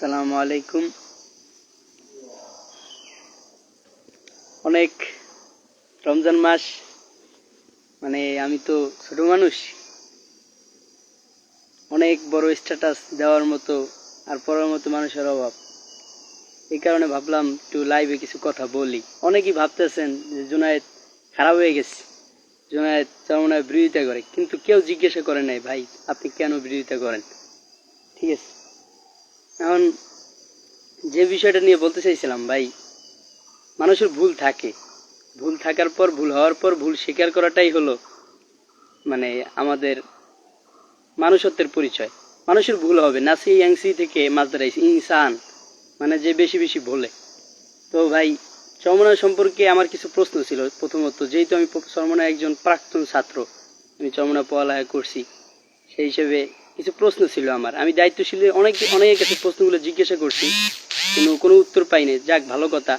আসসালামু আলাইকুম। অনেক রমজান মাস, আমি তো ছোট মানুষ, অনেক বড় স্ট্যাটাস দেওয়ার মতো আর পড়ার মতো মানুষের অভাব। এই কারণে ভাবলাম একটু লাইভে কিছু কথা বলি। অনেকেই ভাবতেছেন যে জুনায়েদ খারাপ হয়ে গেছে, জুনায়েদ চরমনায় বিরোধিতা করে, কিন্তু কেউ জিজ্ঞাসা করে নাই ভাই আপনি কেন বিরোধিতা করেন। ঠিক আছে, এখন যে বিষয়টা নিয়ে বলতে চাইছিলাম ভাই, মানুষের ভুল থাকে, ভুল থাকার পর, ভুল হওয়ার পর ভুল স্বীকার করাটাই হলো আমাদের মানুষত্বের পরিচয়। মানুষের ভুল হবে, নাসি ইয়াংসি থেকে মাদ্রাইস ইনসান, যে বেশি বেশি ভুলে। তো ভাই, চরমনায় সম্পর্কে আমার কিছু প্রশ্ন ছিল। প্রথমত, যেহেতু আমি চরমনায় একজন প্রাক্তন ছাত্র, আমি চরমনায় পড়ালেখা করছি, সেই হিসেবে কিছু প্রশ্ন ছিল আমার। আমি দায়িত্বশীল অনেকের কাছে প্রশ্নগুলো জিজ্ঞাসা করছি, কিন্তু কোনো উত্তর পাইনি। যাক, ভালো কথা,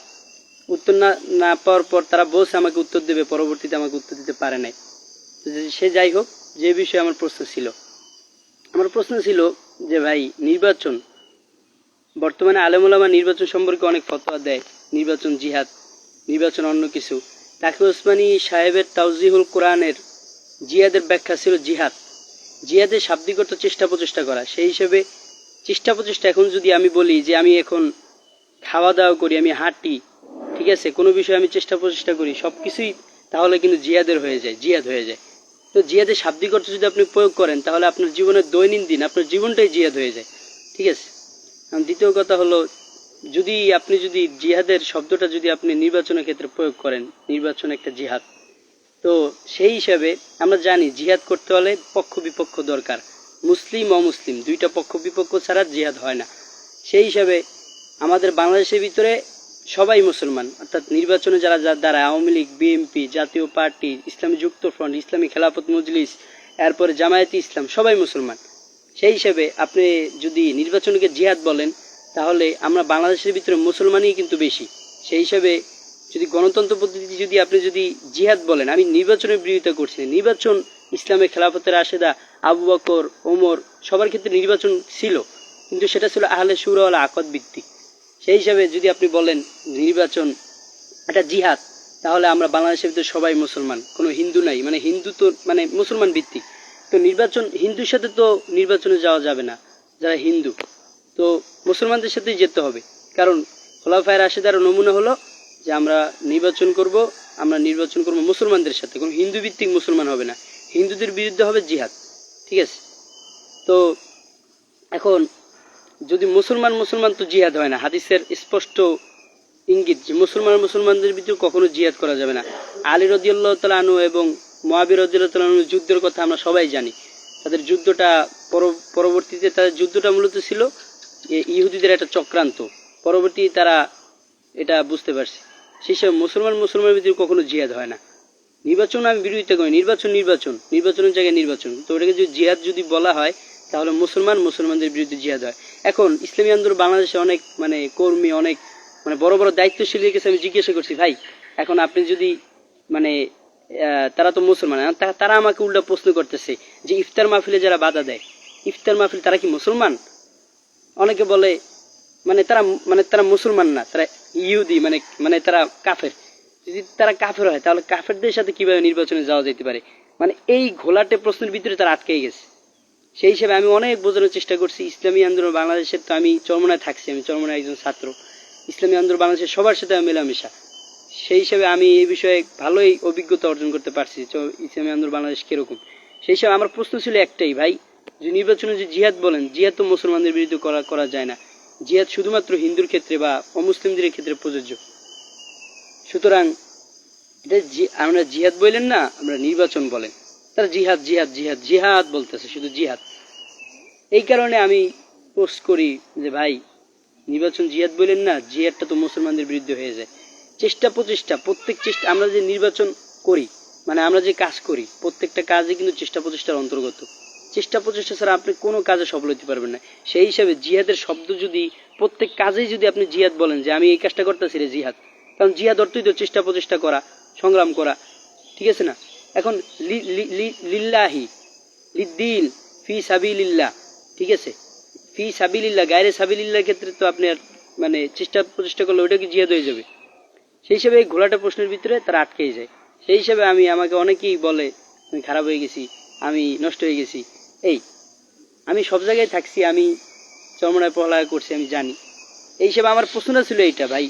উত্তর না পাওয়ার পর তারা বলছে আমাকে উত্তর দেবে, পরবর্তীতে আমাকে উত্তর দিতে পারে নাই। সে যাই হোক, যে বিষয়ে আমার প্রশ্ন ছিল যে ভাই, নির্বাচন, বর্তমানে আলেম ওলামা নির্বাচন সম্পর্কে অনেক ফতোয়া দেয়, নির্বাচন জিহাদ, নির্বাচন অন্য কিছু। তাকি ওসমানী সাহেবের তাওজিহুল কোরআনের জিহাদের ব্যাখ্যা ছিল জিহাদ, জিহাদের শাব্দিক অর্থ চেষ্টা প্রচেষ্টা করা। সেই হিসেবে চেষ্টা প্রচেষ্টা, এখন যদি আমি বলি যে আমি এখন খাওয়া দাওয়া করি, আমি হাঁটি, ঠিক আছে, কোনো বিষয়ে আমি চেষ্টা প্রচেষ্টা করি, সব কিছুই তাহলে কিন্তু জিহাদ হয়ে যায়। তো জিহাদের শাব্দিক অর্থ যদি আপনি প্রয়োগ করেন, তাহলে আপনার জীবনের দৈনন্দিন আপনার জীবনটাই জিহাদ হয়ে যায়। ঠিক আছে, দ্বিতীয় কথা হলো, আপনি যদি জিহাদের শব্দটা যদি আপনি নির্বাচনের ক্ষেত্রে প্রয়োগ করেন, নির্বাচন একটা জিহাদ, তো সেই হিসাবে আমরা জানি জিহাদ করতে হলে পক্ষ বিপক্ষ দরকার, মুসলিম অমুসলিম দুইটা পক্ষ বিপক্ষ ছাড়া জিহাদ হয় না। সেই হিসাবে আমাদের বাংলাদেশের ভিতরে সবাই মুসলমান, অর্থাৎ নির্বাচনে যারা আওয়ামী লীগ, বিএনপি, জাতীয় পার্টি, ইসলামী যুক্ত ফ্রন্ট, ইসলামী খেলাফত মজলিস, এরপরে জামায়াতে ইসলাম, সবাই মুসলমান। সেই হিসেবে আপনি যদি নির্বাচনকে জিহাদ বলেন, তাহলে আমরা বাংলাদেশের ভিতরে মুসলমানই কিন্তু বেশি। সেই হিসাবে যদি গণতন্ত্র পদ্ধতি আপনি জিহাদ বলেন, আমি নির্বাচনের বিরোধিতা করছি। নির্বাচন ইসলামের খেলাফতের রাশেদা, আবু বকর, ওমর, সবার ক্ষেত্রে নির্বাচন ছিল, কিন্তু সেটা ছিল আহলে শুরা ওয়াল আকদ ভিত্তিক। সেই হিসাবে যদি আপনি বলেন নির্বাচন একটা জিহাদ, তাহলে আমরা বাংলাদেশের ভিতরে সবাই মুসলমান, কোনো হিন্দু নাই, হিন্দু তো মুসলমান ভিত্তিক। তো নির্বাচন, হিন্দুর সাথে তো নির্বাচনে যাওয়া যাবে না, যারা হিন্দু, তো মুসলমানদের সাথেই যেতে হবে। কারণ খোলাফায়ে রাশেদার নমুনা হলো যে আমরা নির্বাচন করব মুসলমানদের সাথে, কোনো হিন্দু ভিত্তিক মুসলমান হবে না, হিন্দুদের বিরুদ্ধে হবে জিহাদ। ঠিক আছে, তো এখন যদি মুসলমান তো জিহাদ হয় না, হাদিসের স্পষ্ট ইঙ্গিত যে মুসলমানদের ভিতরে কখনো জিহাদ করা যাবে না। আলী রাদিয়াল্লাহু তাআলা আনহু এবং মুআবিয়া রাদিয়াল্লাহু তাআলা আনহুর যুদ্ধের কথা আমরা সবাই জানি। তাদের যুদ্ধটা পরবর্তীতে তাদের যুদ্ধটা মূলত ছিল ইহুদিদের একটা চক্রান্ত, পরবর্তী তারা এটা বুঝতে পারছে। সেই সব মুসলমানের ভিতরে কখনো জিহাদ হয় না। নির্বাচন আমি বিরোধিতা করি, নির্বাচনের জায়গায় নির্বাচন, তো ওটাকে যদি জিহাদ যদি বলা হয়, তাহলে মুসলমানদের বিরুদ্ধে জিহাদ হয়। এখন ইসলামী আন্দোলন বাংলাদেশে অনেক কর্মী, অনেক বড় বড় দায়িত্বশীলের কাছে আমি জিজ্ঞাসা করছি, ভাই এখন আপনি যদি তারা তো মুসলমান, তারা আমাকে উল্টা প্রশ্ন করতেছে যে ইফতার মাহফিলে যারা বাধা দেয়, ইফতার মাহফিল তারা কি মুসলমান? অনেকে বলে তারা মুসলমান না, তারা ইহুদি, তারা কাফের। যদি তারা কাফের হয়, তাহলে কাফেরদের সাথে কিভাবে নির্বাচনে যাওয়া যেতে পারে? এই ঘোলাটে প্রশ্নের ভিতরে তারা আটকে গেছে। সেই হিসেবে আমি অনেক বোঝানোর চেষ্টা করছি। ইসলামী আন্দোলন বাংলাদেশের, তো আমি চরমনায় থাকছি, আমি চরমনায় একজন ছাত্র, ইসলামী আন্দোলন বাংলাদেশের সবার সাথে মেলামেশা। সেই হিসাবে আমি এই বিষয়ে ভালোই অভিজ্ঞতা অর্জন করতে পারছি ইসলামী আন্দোলন বাংলাদেশ কিরকম। সেই হিসাবে আমার প্রশ্ন ছিল একটাই, ভাই যে নির্বাচনে যে জিহাদ বলেন, জিহাদ তো মুসলমানদের বিরুদ্ধে করা যায় না, জিহাদ শুধুমাত্র হিন্দুর ক্ষেত্রে বা অমুসলিমদের ক্ষেত্রে প্রযোজ্য। সুতরাং আমরা জিহাদ বললেন না, আমরা নির্বাচন বলেন, তারা জিহাদ বলতেছে, শুধু জিহাদ। এই কারণে আমি পোস্ট করি যে ভাই, নির্বাচন জিহাদ বললেন না, জিহাদটা তো মুসলমানদের বিরুদ্ধে হয়ে যায়। প্রত্যেক চেষ্টা, আমরা যে নির্বাচন করি, আমরা যে কাজ করি, প্রত্যেকটা কাজে কিন্তু চেষ্টা প্রচেষ্টার অন্তর্গত। চেষ্টা প্রচেষ্টা ছাড়া আপনি কোনো কাজে সফল হতে পারবেন না। সেই হিসাবে জিহাদের শব্দ যদি প্রত্যেক কাজেই যদি আপনি জিহাদ বলেন, যে আমি এই কাজটা করতেছি রে জিহাদ, কারণ জিহাদ অর্থই তো চেষ্টা প্রচেষ্টা করা, সংগ্রাম করা। ঠিক আছে না? এখন লিল্লাহি লিদ্দিন ফি সাবিলিল্লাহ, ঠিক আছে, ফি সাবিলিল্লাহ গায়রে সাবিলিল্লাহ ক্ষেত্রে তো আপনি আর মানে প্রচেষ্টা করলে ওইটা কি জিহাদ হয়ে যাবে। সেই হিসাবে এই ঘোলাটা প্রশ্নের ভিতরে তারা আটকেই যায়। সেই হিসাবে আমাকে অনেকেই বলে আমি খারাপ হয়ে গেছি, আমি নষ্ট হয়ে গেছি। আমি সব জায়গায় থাকছি, আমি চরমনায় পড়ালেখা করছি, আমি জানি। এই হিসাবে আমার প্রশ্নটা ছিল এইটা ভাই,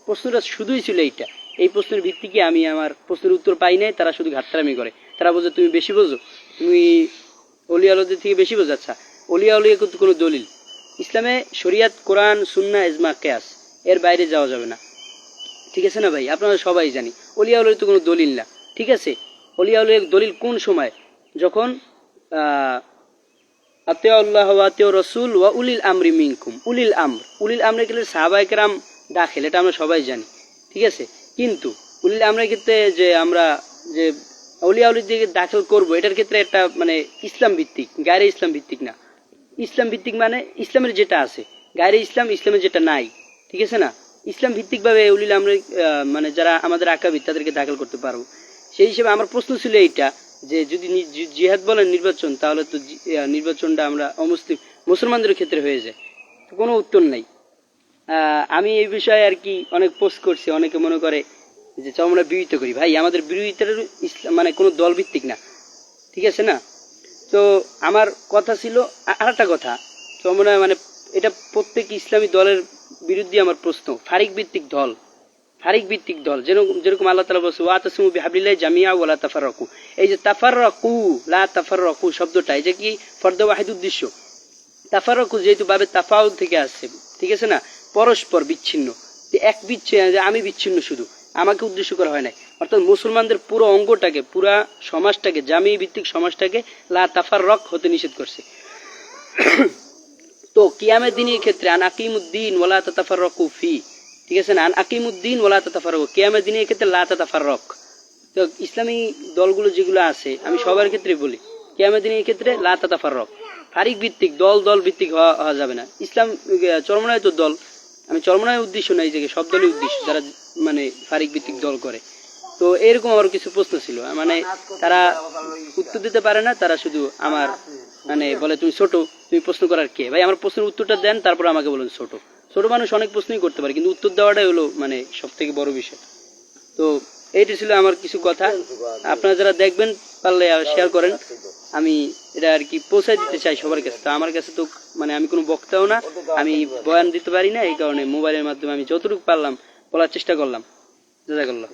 প্রশ্নটা শুধুই ছিল এইটা। এই প্রশ্নের ভিত্তিকে আমি আমার প্রশ্নের উত্তর পাই নাই, তারা শুধু ঘাটতারামি করে। তারা বোঝে তুমি বেশি বোঝো, তুমি অলিয়া আলদের থেকে বেশি বোঝো। আচ্ছা, অলিয়া আলিয়া কিন্তু কোনো দলিল ইসলামে শরিয়াত, কোরআন, সুন্নাহ, ইজমা, কিয়াস এর বাইরে যাওয়া যাবে না। ঠিক আছে না ভাই, আপনারা সবাই জানি অলিয়া আলির তো কোনো দলিল না। ঠিক আছে, অলিয়া আলির দলিল কোন সময়? যখন আতিউ আল্লাহ ওয়া আতিউ রাসূল ওয়া উলিল আমরি মিনকুম। উলিল আমরের ক্ষেত্রে সাহাবায়ে কেরাম দাখিল, এটা আমরা সবাই জানি। ঠিক আছে, কিন্তু উলিল আমরের ক্ষেত্রে যে আমরা যে আউলিয়া আউলির দিকে দাখিল করব, এটার ক্ষেত্রে একটা মানে ইসলাম ভিত্তিক, গায়রে ইসলাম ভিত্তিক না। ইসলাম ভিত্তিক মানে ইসলামের যেটা আছে, গায়রে ইসলামের যেটা নাই। ঠিক আছে না, ইসলাম ভিত্তিকভাবে উলিল আমরে মানে যারা আমাদের আকাবিদ তাদেরকে দাখিল করতে পারবো। সেই হিসেবে আমার প্রশ্ন ছিল এইটা যে যদি জিহাদ বলেন নির্বাচন, তাহলে তো নির্বাচনটা আমরা অমুসলিম মুসলমানদের ক্ষেত্রে হয়ে যায়, তো কোনো উত্তর নাই। আমি এই বিষয়ে আর কি অনেক পোস্ট করছি, অনেকে মনে করে যে আমরা বিরোধিতা করি। ভাই আমাদের বিরোধিতার ইসলাম মানে কোনো দল ভিত্তিক না। ঠিক আছে না, তো আমার কথা ছিল আরেকটা কথা, তো আমরা মানে এটা প্রত্যেক ইসলামী দলের বিরুদ্ধে আমার প্রশ্ন। ফারিক ভিত্তিক দল যেরকম আল্লাহ তাআলা বলছে ওয়াতাসিমু বিহাবলিল্লাহি জামিআ ওয়া লা তাফাররাকু। এই যে তাফাররাকু শব্দটা, এই যে কি ফরদ ওয়াহিদ উদ্দেশ্য। তাফাররাকু যেহেতু বাবে তাফাউল থেকে আসছে, ঠিক আছে না, পরস্পর বিচ্ছিন্ন, এক বিচ্ছিন্ন, আমি বিচ্ছিন্ন, শুধু আমাকে উদ্দেশ্য করা হয় নাই। অর্থাৎ মুসলমানদের পুরো অঙ্গটাকে, পুরা সমাজটাকে, জামি ভিত্তিক সমাজটাকে লা তাফাররাক হতে নিষেধ করছে। তো কিয়ামের দিনের ক্ষেত্রে আন আকিমুদ্দিন ওয়ালা তাতাফাররাকু ফি, ঠিক আছে না, আন আকিমুদ্দিন ওয়ালা তাতাফাররাকু, কিয়ামের দিনের ক্ষেত্রে লা তাতাফাররাক। তো ইসলামী দলগুলো যেগুলো আছে আমি সবার ক্ষেত্রে বলি কিয়ামের দিনের ক্ষেত্রে লা তাতাফাররাক। ফারিক ভিত্তিক দল ভিত্তিক হওয়া যাবে না। ইসলাম চরমনায় তো দল, আমি চরমনায় উদ্দেশ্য নাই যে সব দলের উদ্দেশ্য যারা মানে ফারিক ভিত্তিক দল করে। তো এরকম আমার কিছু প্রশ্ন ছিল, মানে তারা উত্তর দিতে পারে না, তারা শুধু আমার মানে বলে তুমি ছোট, তুমি প্রশ্ন করার কে? ভাই আমার প্রশ্নের উত্তরটা দেন, তারপর আমাকে বলুন ছোট মানুষ অনেক প্রশ্নই করতে পারে, কিন্তু উত্তর দেওয়াটাই হলো মানে সব থেকে বড় বিষয়। তো এইটা ছিল আমার কিছু কথা। আপনারা যারা দেখবেন পারলে শেয়ার করেন, আমি এটা আর কি পৌঁছায় দিতে চাই সবার কাছে। তো আমার কাছে তো মানে আমি কোনো বক্তাও না, আমি বয়ান দিতে পারি না, এই কারণে মোবাইলের মাধ্যমে আমি যতটুকু পারলাম বলার চেষ্টা করলাম। জাযাকাল্লাহ।